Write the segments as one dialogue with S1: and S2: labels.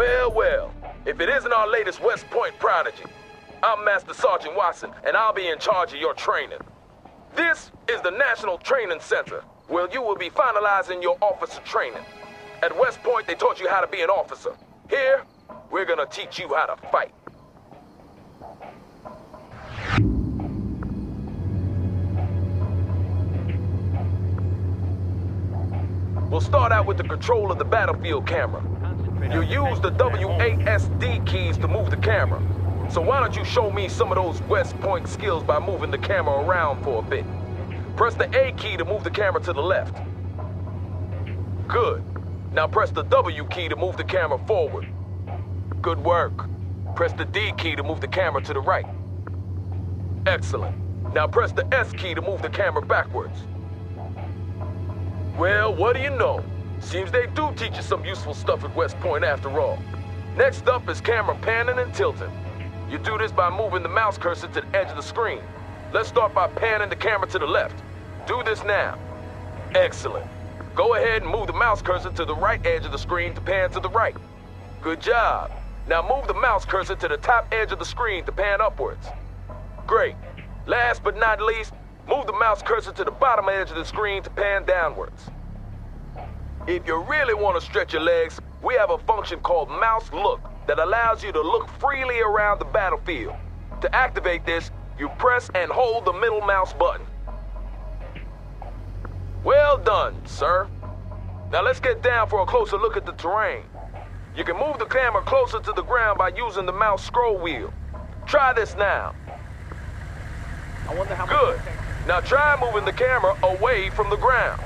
S1: Well, well, if it isn't our latest West Point prodigy, I'm Master Sergeant Watson, and I'll be in charge of your training. This is the National Training Center, where you will be finalizing your officer training. At West Point, they taught you how to be an officer. Here, we're gonna teach you how to fight. We'll start out with the control of the battlefield camera. You use the WASD keys to move the camera. So why don't you show me some of those West Point skills by moving the camera around for a bit. Press the A key to move the camera to the left. Good. Now press the W key to move the camera forward. Good work. Press the D key to move the camera to the right. Excellent. Now press the S key to move the camera backwards. Well, what do you know? Seems they do teach you some useful stuff at West Point after all. Next up is camera panning and tilting. You do this by moving the mouse cursor to the edge of the screen. Let's start by panning the camera to the left. Do this now. Excellent. Go ahead and move the mouse cursor to the right edge of the screen to pan to the right. Good job. Now move the mouse cursor to the top edge of the screen to pan upwards. Great. Last but not least, move the mouse cursor to the bottom edge of the screen to pan downwards. If you really want to stretch your legs, we have a function called Mouse Look that allows you to look freely around the battlefield. To activate this, you press and hold the middle mouse button. Well done, sir. Now let's get down for a closer look at the terrain. You can move the camera closer to the ground by using the mouse scroll wheel. Try this now.
S2: I wonder how
S1: Good. Now try moving the camera away from the ground.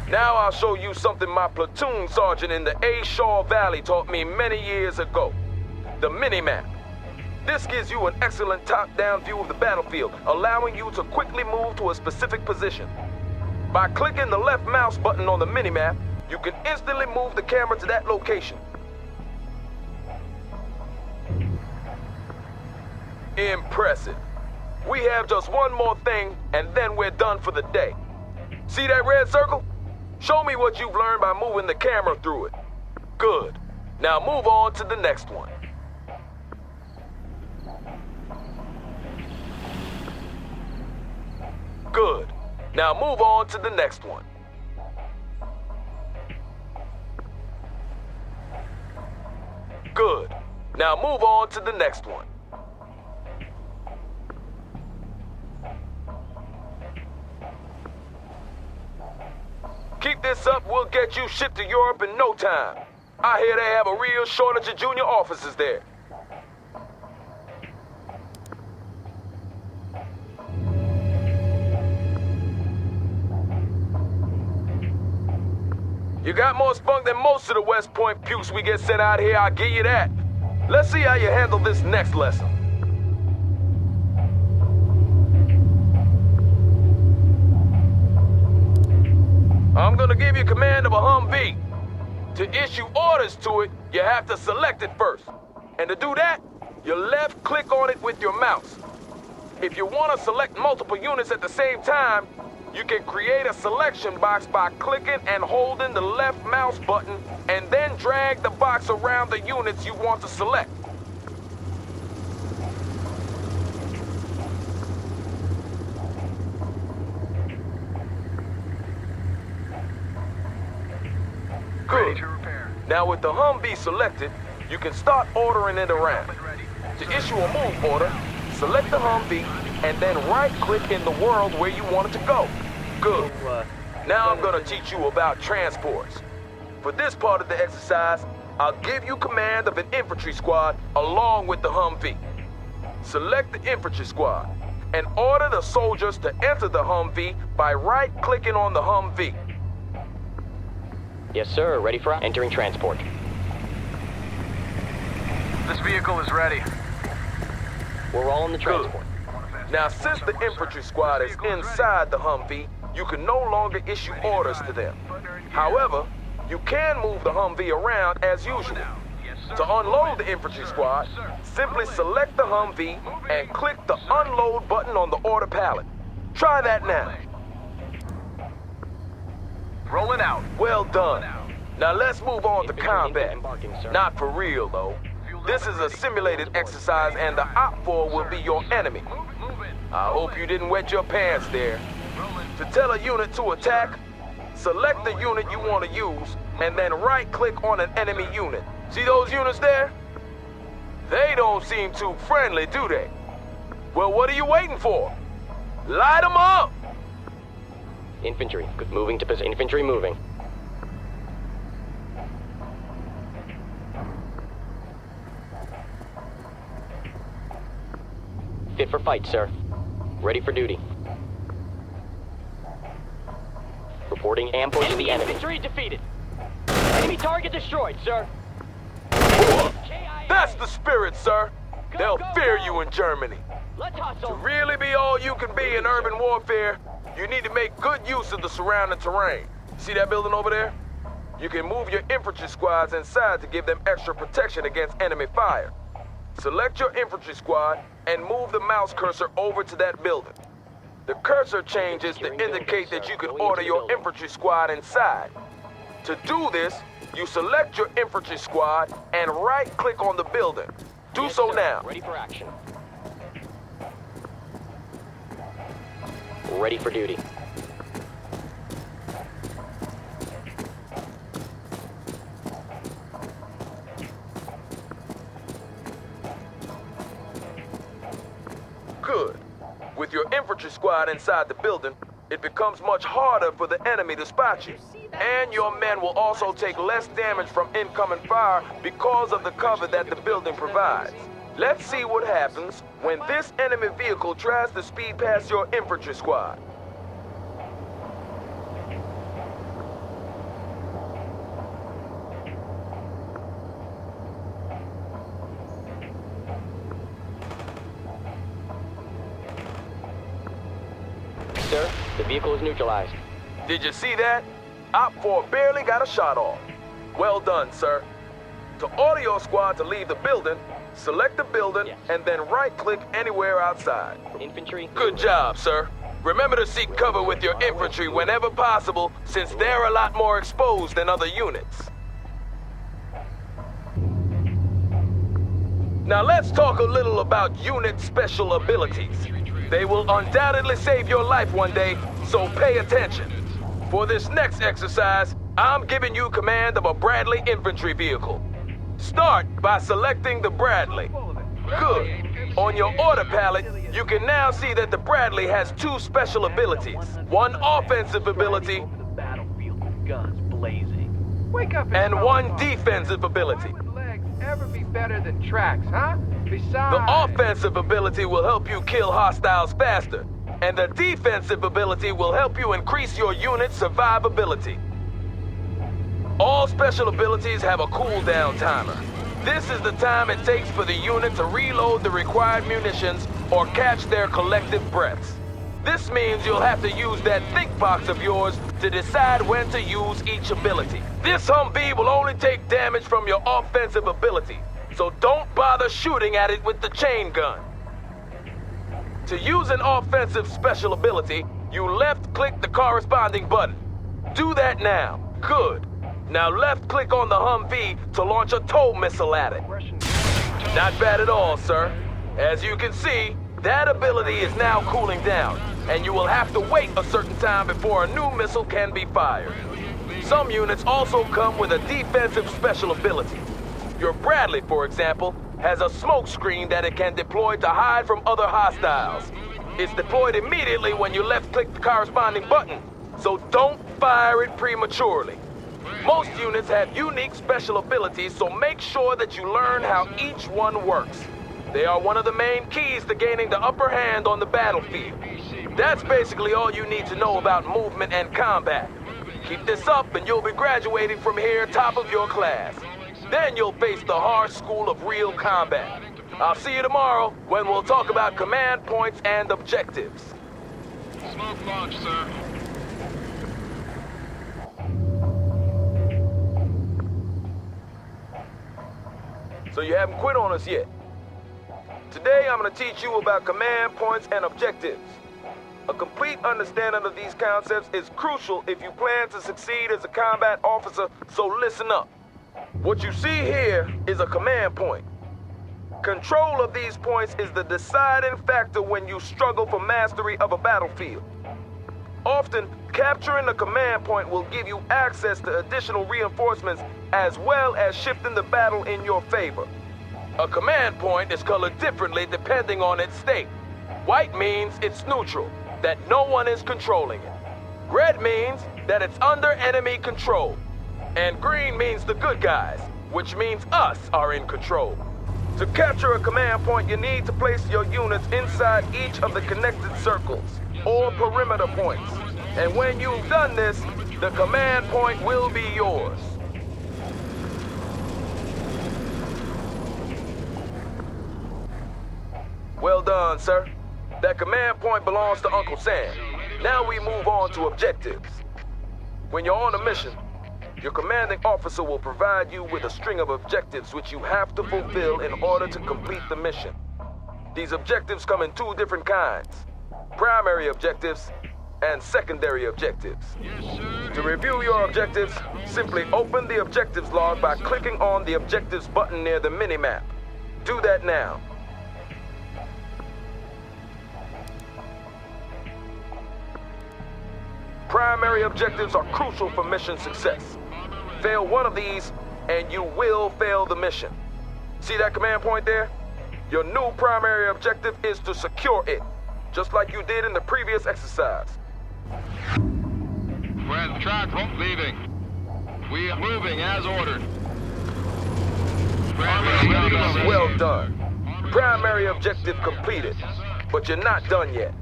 S1: Now I'll show you something my platoon sergeant in the A. Shaw Valley taught me many years ago. The mini-map. This gives you an excellent top-down view of the battlefield, allowing you to quickly move to a specific position. By clicking the left mouse button on the mini-map, you can instantly move the camera to that location. Impressive. We have just one more thing, and then we're done for the day. See that red circle? Show me what you've learned by moving the camera through it. Good. Now move on to the next one. Good. Now move on to the next one. Good. Now move on to the next one. Keep this up, we'll get you shipped to Europe in no time. I hear they have a real shortage of junior officers there. You got more spunk than most of the West Point pukes we get sent out here, I'll give you that. Let's see how you handle this next lesson. I'm gonna give you command of a Humvee. To issue orders to it, you have to select it first. And to do that, you left click on it with your mouse. If you want to select multiple units at the same time, you can create a selection box by clicking and holding the left mouse button and then drag the box around the units you want to select. Good. Now with the Humvee selected, you can start ordering it around. To issue a move order, select the Humvee and then right-click in the world where you want it to go. Good. Now I'm gonna teach you about transports. For this part of the exercise, I'll give you command of an infantry squad along with the Humvee. Select the infantry squad and order the soldiers to enter the Humvee by right-clicking on the Humvee.
S3: Yes, sir. Ready for entering transport.
S2: This vehicle is ready.
S3: We're all in the transport.
S1: Now, since the infantry squad is inside the Humvee, you can no longer issue orders to them. However, you can move the Humvee around as usual. To unload the infantry squad, simply select the Humvee and click the unload button on the order pallet. Try that now.
S2: Rolling out.
S1: Well done. Now let's move on to
S3: Infantry
S1: combat.
S3: embarking, sir.
S1: Not for real, though. This is a simulated exercise and the OPFOR will be your enemy. I hope you didn't wet your pants there. To tell a unit to attack, select the unit you want to use and then right-click on an enemy unit. See those units there? They don't seem too friendly, do they? Well, what are you waiting for? Light them up!
S3: Infantry, moving to position. Infantry moving. Fit for fight, sir. Ready for duty. Reporting ambush to the enemy. Infantry defeated. Enemy target destroyed, sir.
S1: That's the spirit, sir. They'll fear you in Germany.
S3: Let's
S1: To
S3: hustle.
S1: really be all you can be in urban warfare, you need to make good use of the surrounding terrain. See that building over there? You can move your infantry squads inside to give them extra protection against enemy fire. Select your infantry squad and move the mouse cursor over to that building. The cursor changes to indicate that you can order your infantry squad inside. To do this, you select your infantry squad and right-click on the building. Do
S3: Yes,
S1: so
S3: sir.
S1: now.
S3: Ready for action. Ready for duty.
S1: Good. With your infantry squad inside the building, it becomes much harder for the enemy to spot you. And your men will also take less damage from incoming fire because of the cover that the building provides. Let's see what happens when this enemy vehicle tries to speed past your infantry squad.
S3: Sir, the vehicle is neutralized.
S1: Did you see that? OPFOR barely got a shot off. Well done, sir. To order your squad to leave the building, select the building
S3: Yes.
S1: and then right-click anywhere outside.
S3: Infantry.
S1: Good job, sir. Remember to seek cover with your infantry whenever possible, since they're a lot more exposed than other units. Now let's talk a little about unit special abilities. They will undoubtedly save your life one day, so pay attention. For this next exercise, I'm giving you command of a Bradley infantry vehicle. Start by selecting the Bradley. Good. On your order palette, you can now see that the Bradley has two special abilities. One offensive ability
S2: Over the battlefield with guns blazing. Wake up
S1: and one defensive ability.
S2: Why would legs ever be better than tracks, huh? Besides,
S1: The offensive ability will help you kill hostiles faster, and the defensive ability will help you increase your unit's survivability. All special abilities have a cooldown timer. This is the time it takes for the unit to reload the required munitions or catch their collective breaths. This means you'll have to use that think box of yours to decide when to use each ability. This Humvee will only take damage from your offensive ability, so don't bother shooting at it with the chain gun. To use an offensive special ability, you left-click the corresponding button. Do that now. Good. Now left-click on the Humvee to launch a tow missile at it. Not bad at all, sir. As you can see, that ability is now cooling down, and you will have to wait a certain time before a new missile can be fired. Some units also come with a defensive special ability. Your Bradley, for example, has a smoke screen that it can deploy to hide from other hostiles. It's deployed immediately when you left-click the corresponding button, so don't fire it prematurely. Most units have unique special abilities, so make sure that you learn how each one works. They are one of the main keys to gaining the upper hand on the battlefield. That's basically all you need to know about movement and combat. Keep this up and you'll be graduating from here top of your class. Then you'll face the harsh school of real combat. I'll see you tomorrow when we'll talk about command points and objectives.
S4: Smoke launch, sir.
S1: So you haven't quit on us yet. Today I'm going to teach you about command points and objectives. A complete understanding of these concepts is crucial if you plan to succeed as a combat officer, so listen up. What you see here is a command point. Control of these points is the deciding factor when you struggle for mastery of a battlefield. Often, capturing a command point will give you access to additional reinforcements as well as shifting the battle in your favor. A command point is colored differently depending on its state. White means it's neutral, that no one is controlling it. Red means that it's under enemy control. And green means the good guys, which means us are in control. To capture a command point, you need to place your units inside each of the connected circles, or perimeter points. And when you've done this, the command point will be yours. Well done, sir. That command point belongs to Uncle Sam. Now we move on to objectives. When you're on a mission, your commanding officer will provide you with a string of objectives which you have to fulfill in order to complete the mission. These objectives come in two different kinds: primary objectives and secondary objectives. To review your objectives, simply open the objectives log by clicking on the objectives button near the minimap. Do that now. Primary objectives are crucial for mission success. Fail one of these, and you will fail the mission. See that command point there? Your new primary objective is to secure it, just like you did in the previous exercise.
S4: Red track leaving. We are moving as ordered.
S1: Well done. Primary objective completed, but you're not done yet.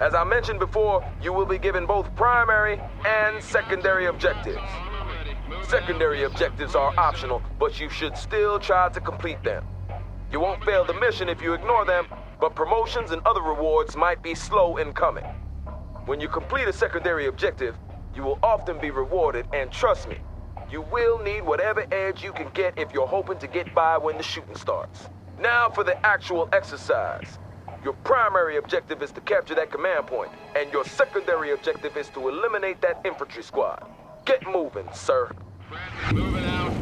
S1: As I mentioned before, you will be given both primary and secondary objectives. Secondary objectives are optional, but you should still try to complete them. You won't fail the mission if you ignore them, but promotions and other rewards might be slow in coming. When you complete a secondary objective, you will often be rewarded, and trust me, you will need whatever edge you can get if you're hoping to get by when the shooting starts. Now for the actual exercise. Your primary objective is to capture that command point, and your secondary objective is to eliminate that infantry squad. Get moving, sir.
S4: Moving out.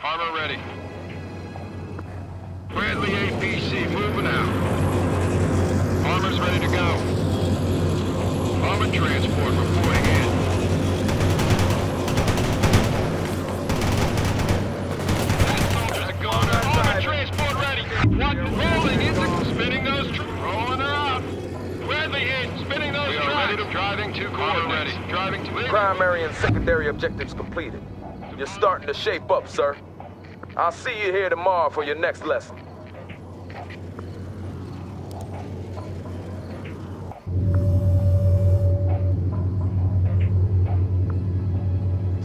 S4: Armor ready. Bradley APC moving out. Armor's ready to go. Armor transport reporting in. Transport ready. What? Rolling into spinning those rolling her out. Bradley in, spinning those tracks. Driving to coordinates. Driving to
S1: Primary and secondary objectives completed. You're starting to shape up, sir. I'll see you here tomorrow for your next lesson.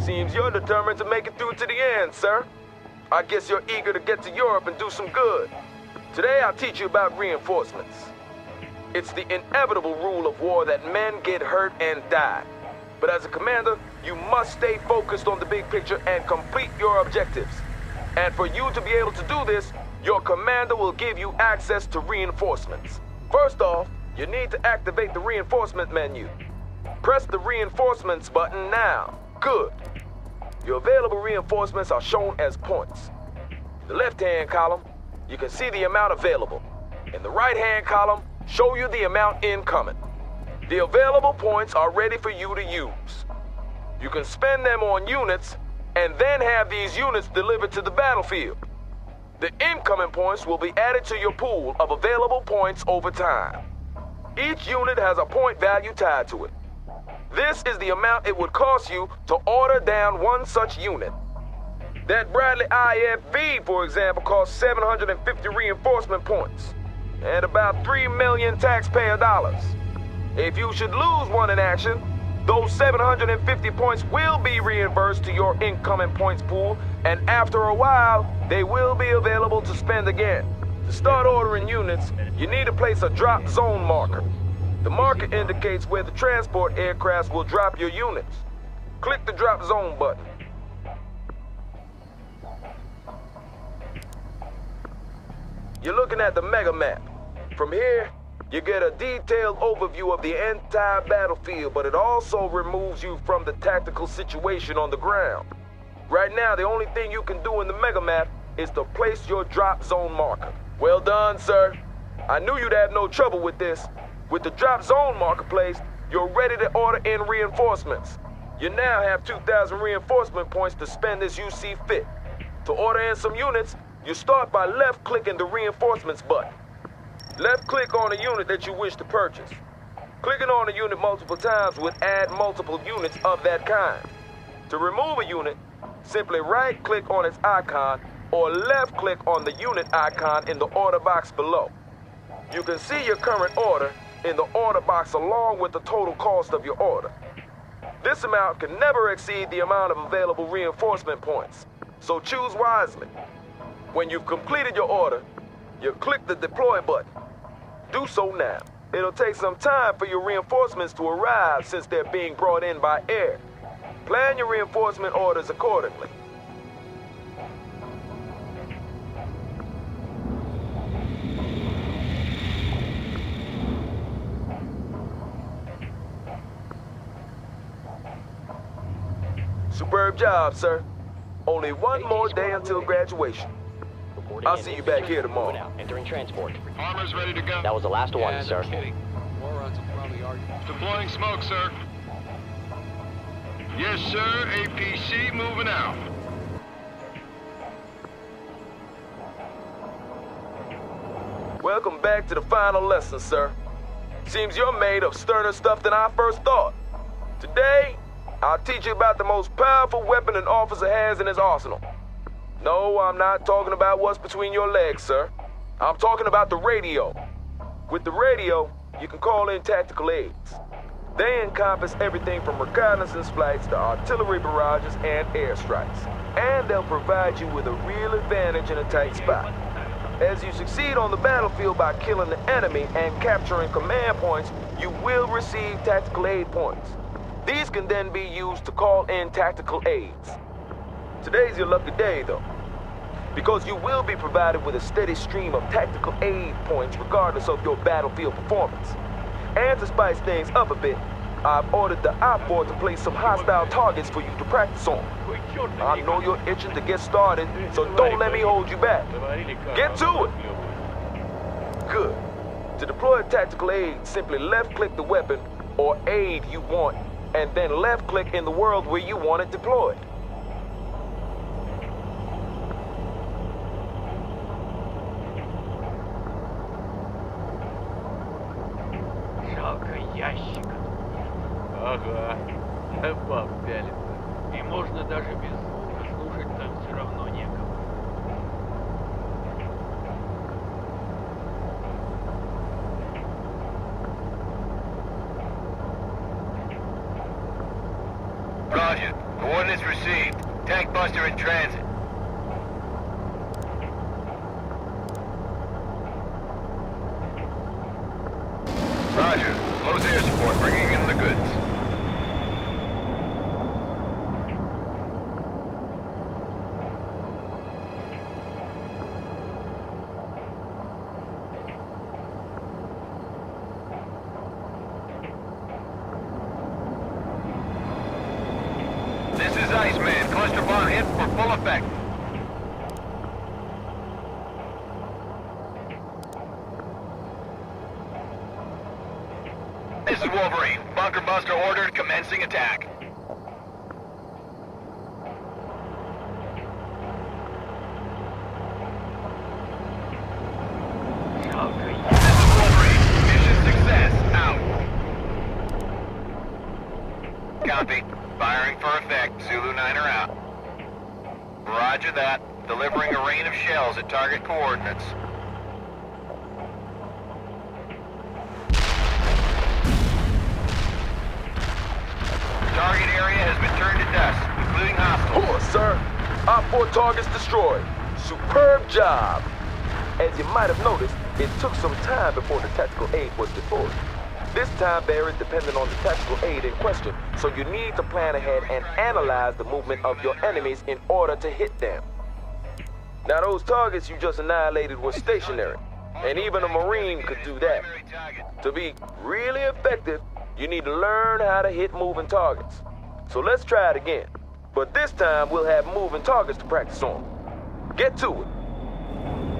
S1: Seems you're determined to make it through to the end, sir. I guess you're eager to get to Europe and do some good. Today I'll teach you about reinforcements. It's the inevitable rule of war that men get hurt and die. But as a commander, you must stay focused on the big picture and complete your objectives. And for you to be able to do this, your commander will give you access to reinforcements. First off, you need to activate the reinforcement menu. Press the reinforcements button now. Good. Your available reinforcements are shown as points. In the left-hand column, you can see the amount available. In the right-hand column, show you the amount incoming. The available points are ready for you to use. You can spend them on units and then have these units delivered to the battlefield. The incoming points will be added to your pool of available points over time. Each unit has a point value tied to it. This is the amount it would cost you to order down one such unit. That Bradley IFV, for example, costs 750 reinforcement points and about 3 million taxpayer dollars. If you should lose one in action, those 750 points will be reimbursed to your incoming points pool, and after a while, they will be available to spend again. To start ordering units, you need to place a drop zone marker. The marker indicates where the transport aircrafts will drop your units. Click the drop zone button. You're looking at the mega map. From here, you get a detailed overview of the entire battlefield, but it also removes you from the tactical situation on the ground. Right now, the only thing you can do in the mega map is to place your drop zone marker. Well done, sir. I knew you'd have no trouble with this. With the drop zone marker placed, you're ready to order in reinforcements. You now have 2,000 reinforcement points to spend as you see fit. To order in some units, you start by left-clicking the reinforcements button. Left-click on a unit that you wish to purchase. Clicking on a unit multiple times would add multiple units of that kind. To remove a unit, simply right-click on its icon or left-click on the unit icon in the order box below. You can see your current order in the order box along with the total cost of your order. This amount can never exceed the amount of available reinforcement points, so choose wisely. When you've completed your order, you click the deploy button. Do so now. It'll take some time for your reinforcements to arrive since they're being brought in by air. Plan your reinforcement orders accordingly. Superb job, sir. Only one more day until graduation. I'll see you back here tomorrow.
S3: Moving out, entering transport.
S4: Armor's ready to go.
S3: That was the last one, sir.
S5: Morons will probably argue.
S4: Deploying smoke, sir. Yes, sir. APC moving out.
S1: Welcome back to the final lesson, sir. Seems you're made of sterner stuff than I first thought. Today, I'll teach you about the most powerful weapon an officer has in his arsenal. No, I'm not talking about what's between your legs, sir. I'm talking about the radio. With the radio, you can call in tactical aids. They encompass everything from reconnaissance flights to artillery barrages and airstrikes. And they'll provide you with a real advantage in a tight spot. As you succeed on the battlefield by killing the enemy and capturing command points, you will receive tactical aid points. These can then be used to call in tactical aids. Today's your lucky day, though, because you will be provided with a steady stream of tactical aid points regardless of your battlefield performance. And to spice things up a bit, I've ordered the OPFOR to place some hostile targets for you to practice on. I know you're itching to get started, so don't let me hold you back. Get to it! Good. To deploy a tactical aid, simply left-click the weapon or aid you want, and then left-click in the world where you want it deployed.
S5: Жалко ящик. Ага. Баб пялится. И можно даже без звука слушать там все равно некому.
S6: Roger. Coordinates received. Tank buster in transit. Roger. Close air support. Bringing in the goods. This is Iceman. Cluster bomb hit for full effect. This is Wolverine. Bunker buster ordered, commencing attack.
S5: Жалко ящик.
S6: This is Wolverine. Mission success. Out. Copy. Firing for effect. Zulu 9 are out. Roger that. Delivering a rain of shells at target coordinates. Target area has been turned to dust, including hostiles.
S1: Poor, sir. OPFOR targets destroyed. Superb job. As you might have noticed, it took some time before the tactical aid was deployed. This time varies depending on the tactical aid in question, so you need to plan ahead and analyze the movement of your enemies in order to hit them. Now those targets you just annihilated were stationary. and even a Marine could do that. To be really effective, you need to learn how to hit moving targets. So let's try it again. But this time, we'll have moving targets to practice on. Get to it.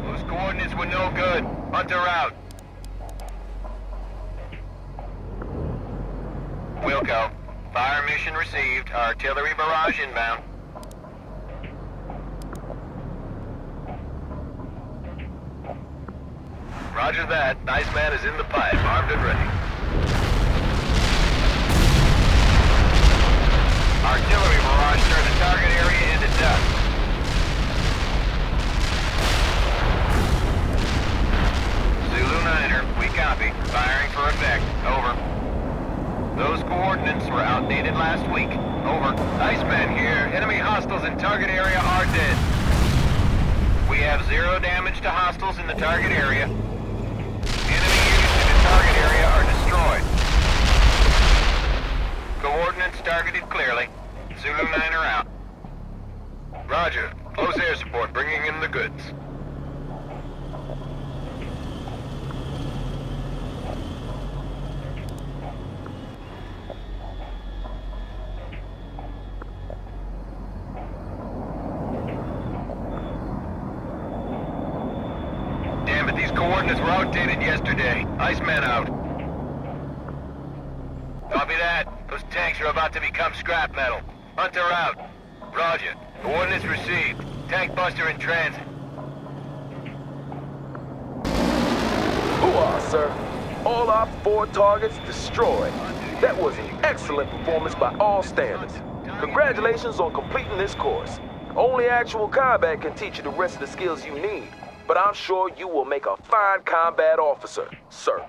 S6: Those coordinates were no good. Hunter out. Wilco. Fire mission received. Artillery barrage inbound. Roger that. Iceman is in the pipe, armed and ready. Artillery barrage turned the target area into dust. Zulu Niner, we copy. Firing for effect. Over. Those coordinates were outdated last week. Over. Iceman here. Enemy hostiles in target area are dead. We have 0 damage to hostiles in the target area. Enemy units in the target area are destroyed. Coordinates targeted clearly. Zulu Niner out. Roger. Close air support, bringing in the goods. Damn it, these coordinates were outdated yesterday. Iceman out. Copy that. Those tanks are about to become scrap metal. Hunter out. Roger. Coordinates received. Tank buster in transit.
S1: Hoo-ah, sir. All our 4 targets destroyed. That was an excellent performance by all standards. Congratulations on completing this course. Only actual combat can teach you the rest of the skills you need, but I'm sure you will make a fine combat officer, sir.